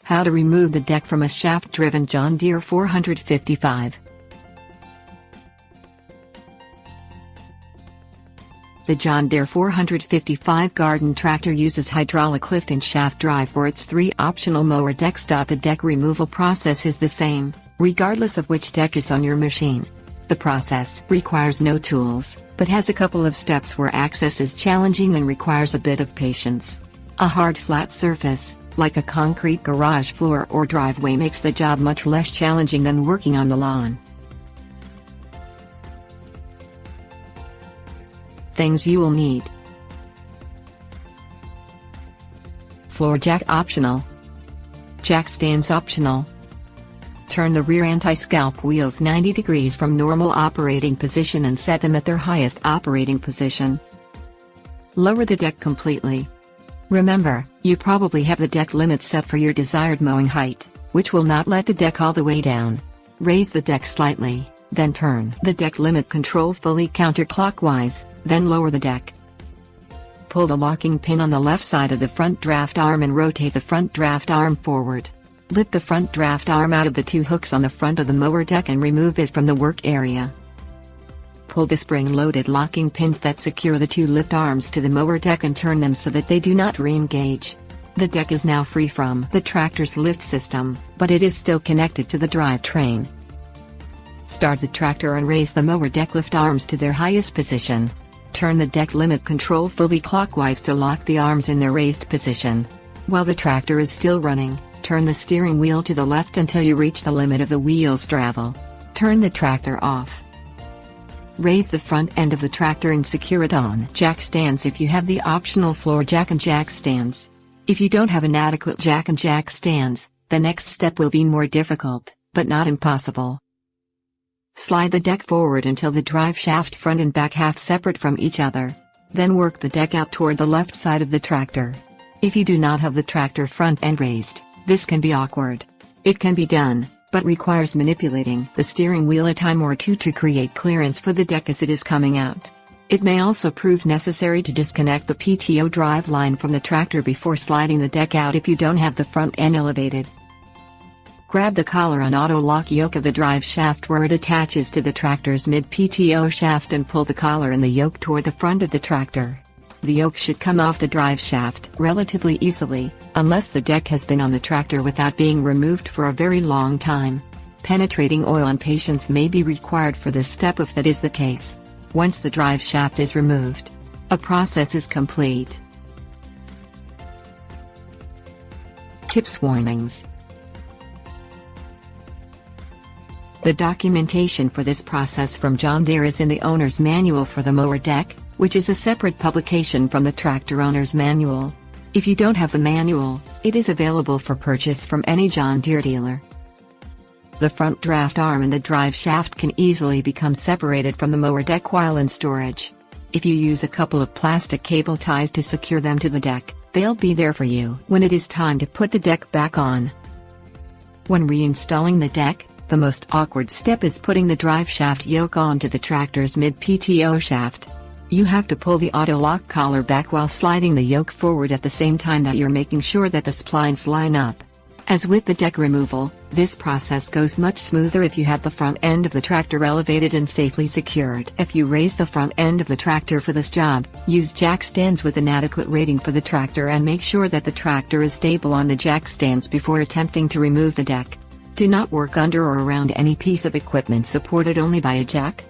How to remove the deck from a shaft-driven John Deere 455. The John Deere 455 garden tractor uses hydraulic lift and shaft drive for its 3 optional mower decks. The deck removal process is the same, regardless of which deck is on your machine. The process requires no tools, but has a couple of steps where access is challenging and requires a bit of patience. A hard flat surface, like a concrete garage floor or driveway, makes the job much less challenging than working on the lawn. Things you will need: floor jack optional, jack stands optional. Turn the rear anti-scalp wheels 90 degrees from normal operating position and set them at their highest operating position. Lower the deck completely. Remember, you probably have the deck limit set for your desired mowing height, which will not let the deck all the way down. Raise the deck slightly, then turn the deck limit control fully counterclockwise, then lower the deck. Pull the locking pin on the left side of the front draft arm and rotate the front draft arm forward. Lift the front draft arm out of the 2 hooks on the front of the mower deck and remove it from the work area. Pull the spring-loaded locking pins that secure the 2 lift arms to the mower deck and turn them so that they do not re-engage. The deck is now free from the tractor's lift system, but it is still connected to the drivetrain. Start the tractor and raise the mower deck lift arms to their highest position. Turn the deck limit control fully clockwise to lock the arms in their raised position. While the tractor is still running, turn the steering wheel to the left until you reach the limit of the wheel's travel. Turn the tractor off. Raise the front end of the tractor and secure it on jack stands if you have the optional floor jack and jack stands. If you don't have an adequate jack and jack stands, the next step will be more difficult, but not impossible. Slide the deck forward until the drive shaft front and back half separate from each other. Then work the deck out toward the left side of the tractor. If you do not have the tractor front end raised, this can be awkward. It can be done, but requires manipulating the steering wheel a time or 2 to create clearance for the deck as it is coming out. It may also prove necessary to disconnect the PTO drive line from the tractor before sliding the deck out if you don't have the front end elevated. Grab the collar and auto-lock yoke of the drive shaft where it attaches to the tractor's mid-PTO shaft and pull the collar and the yoke toward the front of the tractor. The yoke should come off the drive shaft relatively easily, unless the deck has been on the tractor without being removed for a very long time. Penetrating oil and patience may be required for this step if that is the case. Once the drive shaft is removed, a process is complete. Tips: warnings. The documentation for this process from John Deere is in the owner's manual for the mower deck, which is a separate publication from the tractor owner's manual. If you don't have the manual, it is available for purchase from any John Deere dealer. The front draft arm and the drive shaft can easily become separated from the mower deck while in storage. If you use a couple of plastic cable ties to secure them to the deck, they'll be there for you when it is time to put the deck back on. When reinstalling the deck, the most awkward step is putting the drive shaft yoke onto the tractor's mid-PTO shaft. You have to pull the auto-lock collar back while sliding the yoke forward at the same time that you're making sure that the splines line up. As with the deck removal, this process goes much smoother if you have the front end of the tractor elevated and safely secured. If you raise the front end of the tractor for this job, use jack stands with an adequate rating for the tractor and make sure that the tractor is stable on the jack stands before attempting to remove the deck. Do not work under or around any piece of equipment supported only by a jack,